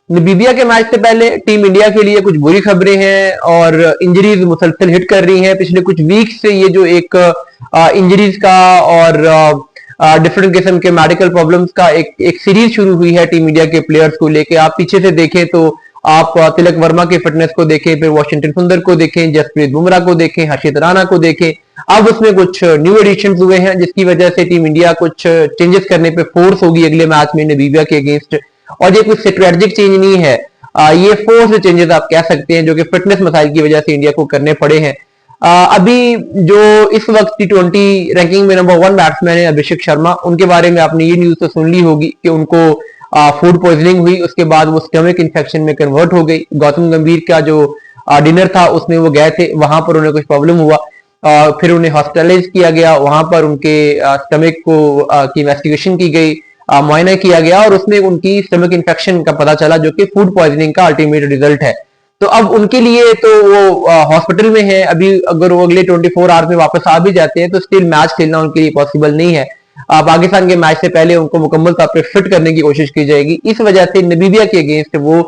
नबीबिया के मैच से पहले टीम इंडिया के लिए कुछ बुरी खबरें हैं और इंजरीज मुसलसल हिट कर रही हैं। पिछले कुछ वीक से ये जो एक इंजरीज का और डिफरेंट किस्म के मेडिकल प्रॉब्लम्स का एक सीरीज शुरू हुई है टीम इंडिया के प्लेयर्स को लेके। आप पीछे से देखें तो आप तिलक वर्मा के फिटनेस को देखें, फिर वाशिंगटन सुंदर को देखें, जसप्रीत बुमराह को देखें, हर्षित राणा को देखें। अब उसमें कुछ न्यू एडिशन हुए हैं जिसकी वजह से टीम इंडिया कुछ चेंजेस करने पे फोर्स होगी अगले मैच में नबीबिया के अगेंस्ट। और ये कुछ स्ट्रेटेजिक चेंज नहीं है, ये फोर्स चेंजेस आप कह सकते हैं जो कि फिटनेस मसाइल की वजह से इंडिया को करने पड़े हैं। अभी जो इस वक्त T20 रैंकिंग में नंबर 1 बैट्समैन है अभिषेक शर्मा, उनके बारे में आपने ये न्यूज तो सुन ली होगी कि उनको फूड पॉइजनिंग हुई, उसके बाद वो स्टमक इन्फेक्शन में कन्वर्ट हो गई। गौतम गंभीर का जो डिनर था उसमें वो गए थे, वहां पर उन्हें कुछ प्रॉब्लम हुआ, फिर उन्हें हॉस्पिटलाइज किया गया, वहां पर उनके स्टमक को की इन्वेस्टिगेशन की गई, मुआयना किया गया और उसमें उनकी स्टमक इन्फेक्शन का पता चला जो कि फूड पॉइजनिंग का अल्टीमेट रिजल्ट है। तो अब उनके लिए तो वो हॉस्पिटल में है अभी, अगर वो अगले 24 आवर्स में वापस आ भी जाते हैं तो स्टिल मैच खेलना उनके लिए पॉसिबल नहीं है। पाकिस्तान के मैच से पहले उनको मुकम्मल तौर पर फिट करने की कोशिश की जाएगी, इस वजह से नबीबिया के अगेंस्ट वो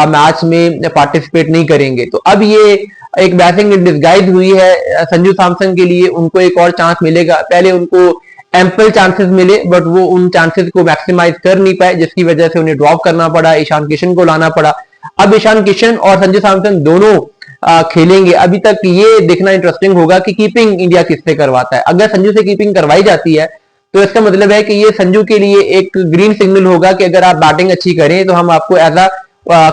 मैच में पार्टिसिपेट नहीं करेंगे। तो अब ये एक ब्लेसिंग इन डिस्गाइज हुई है संजू सैमसन के लिए, उनको एक और चांस मिलेगा। पहले उनको एम्पल चांसेस मिले बट वो उन चांसेस को मैक्सिमाइज कर नहीं पाए जिसकी वजह से उन्हें ड्रॉप करना पड़ा, ईशान किशन को लाना पड़ा। अब ईशान किशन और संजू सैमसन दोनों खेलेंगे। अभी तक ये देखना इंटरेस्टिंग होगा कि कीपिंग इंडिया किससे करवाता है। अगर संजू से कीपिंग करवाई जाती है तो इसका मतलब है कि ये संजू के लिए एक ग्रीन सिग्नल होगा कि अगर आप बैटिंग अच्छी करें तो हम आपको as a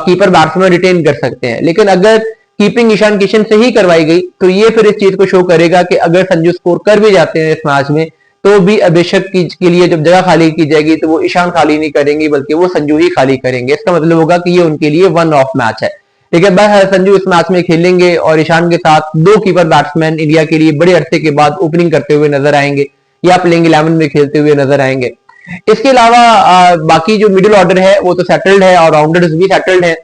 keeper batsman retain कर सकते हैं। लेकिन अगर कीपिंग ईशान किशन से ही करवाई गई तो ये फिर इस चीज को शो करेगा कि अगर संजू स्कोर कर भी जाते हैं इस मैच में तो भी अभिषेक के लिए जब जगह खाली की जाएगी तो वो ईशान खाली नहीं करेंगे बल्कि वो संजू ही खाली करेंगे। इसका मतलब होगा कि ये उनके लिए वन ऑफ मैच है। ठीक है, बस संजू इस मैच में खेलेंगे और ईशान के साथ 2 कीपर बैट्समैन इंडिया के लिए बड़े अरसे के बाद ओपनिंग करते हुए नजर आएंगे या प्लेइंग 11 में खेलते हुए नजर आएंगे। इसके अलावा बाकी जो मिडिल ऑर्डर है वो तो सेटल्ड है और राउंडर्स भी सेटल्ड है।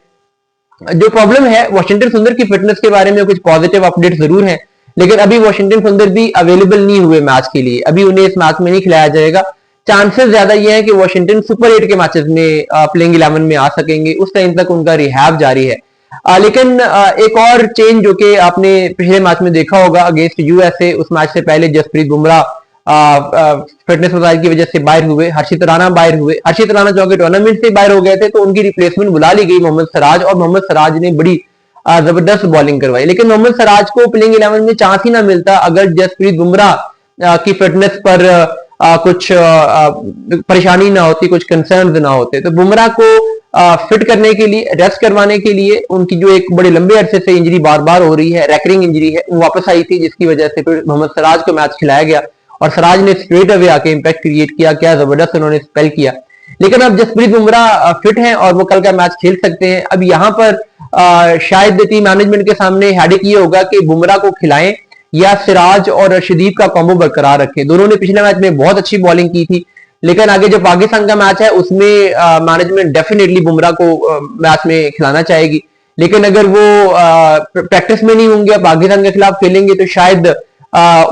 जो प्रॉब्लम है वाशिंगटन सुंदर की फिटनेस के बारे में कुछ पॉजिटिव अपडेट जरूर है, लेकिन अभी वाशिंगटन सुंदर भी अवेलेबल नहीं हुए मैच के लिए, अभी उन्हें इस मैच में नहीं खिलाया जाएगा। चांसेस ज्यादा ये है कि वाशिंगटन सुपर 8 के मैचेस में प्लेइंग 11 में आ सकेंगे, उस टाइम तक उनका रिहैब जारी है। लेकिन एक और चेंज जो कि आपने पिछले मैच में देखा होगा अगेंस्ट यूएसए, उस मैच से पहले जसप्रीत बुमराह फिटनेस मसाइल की वजह से बाहर हुए, हर्षित राणा बाहर हुए। हर्षित राणा जो कि टूर्नामेंट से बाहर हो गए थे तो उनकी रिप्लेसमेंट बुला ली गई मोहम्मद सिराज, और मोहम्मद सिराज ने बड़ी जबरदस्त बॉलिंग करवाई। लेकिन मोहम्मद सिराज को प्लेइंग 11 में चांस ही ना मिलता अगर जसप्रीत बुमराह की फिटनेस पर कुछ परेशानी ना होती, कुछ कंसर्न ना होते। तो बुमराह को फिट करने के लिए, रेस्ट करवाने के लिए, उनकी जो एक बड़े लंबे अरसे से इंजरी बार बार हो रही है, रैकरिंग इंजरी है, वो वापस आई थी जिसकी वजह से फिर मोहम्मद सिराज को मैच खिलाया गया और सिराज ने स्ट्रेट अवे आके इंपैक्ट क्रिएट किया, क्या जबरदस्त उन्होंने स्पेल किया। लेकिन अब जसप्रीत बुमराह फिट हैं और वो कल का मैच खेल सकते हैं। अब यहाँ पर शायद टीम मैनेजमेंट के सामने हेडेक ये होगा कि बुमराह को खिलाएं या सिराज और अर्शदीप का कॉम्बो बरकरार रखें। दोनों ने पिछले मैच में बहुत अच्छी बॉलिंग की थी, लेकिन आगे जो पाकिस्तान का मैच है उसमें मैनेजमेंट डेफिनेटली बुमराह को मैच में खिलाना चाहेगी। लेकिन अगर वो प्रैक्टिस में नहीं होंगे, पाकिस्तान के खिलाफ खेलेंगे तो शायद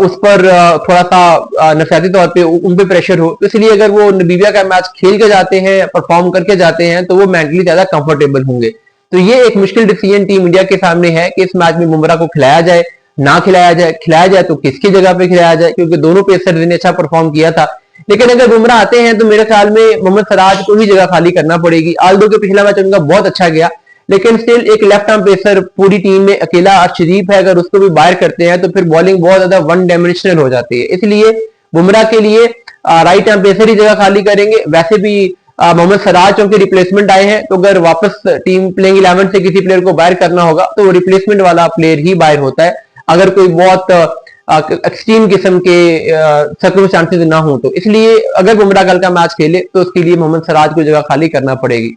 उस पर थोड़ा सा नफसियाती तौर पे उन पे प्रेशर हो। तो इसलिए अगर वो नबीबिया का मैच खेल के जाते हैं, परफॉर्म करके जाते हैं तो वो मेंटली ज्यादा कंफर्टेबल होंगे। तो ये एक मुश्किल डिसीजन टीम इंडिया के सामने है कि इस मैच में बुमराह को खिलाया जाए ना खिलाया जाए, खिलाया जाए तो किसकी जगह पे खिलाया जाए, क्योंकि दोनों पेसर्स ने अच्छा परफॉर्म किया था। लेकिन अगर बुमराह आते हैं तो मेरे ख्याल में मोहम्मद सिराज को ही जगह खाली करना पड़ेगी। आल्दो के पिछला मैच उनका बहुत अच्छा गया, लेकिन स्टिल एक लेफ्ट आर्म पेसर पूरी टीम में अकेला अर्शदीप है, अगर उसको भी बाहर करते हैं तो फिर बॉलिंग बहुत ज्यादा वन डायमेंशनल हो जाती है। इसलिए बुमराह के लिए राइट आर्म पेसर ही जगह खाली करेंगे। वैसे भी मोहम्मद सिराज उनके रिप्लेसमेंट आए हैं, तो अगर वापस टीम प्लेइंग 11 से किसी प्लेयर को बाहर करना होगा तो वो रिप्लेसमेंट वाला प्लेयर ही बाहर होता है, अगर कोई बहुत एक्सट्रीम किस्म के सर्कमस्टांसेस ना हो तो। इसलिए अगर बुमराह कल का मैच खेले तो उसके लिए मोहम्मद सिराज को जगह खाली करना पड़ेगी।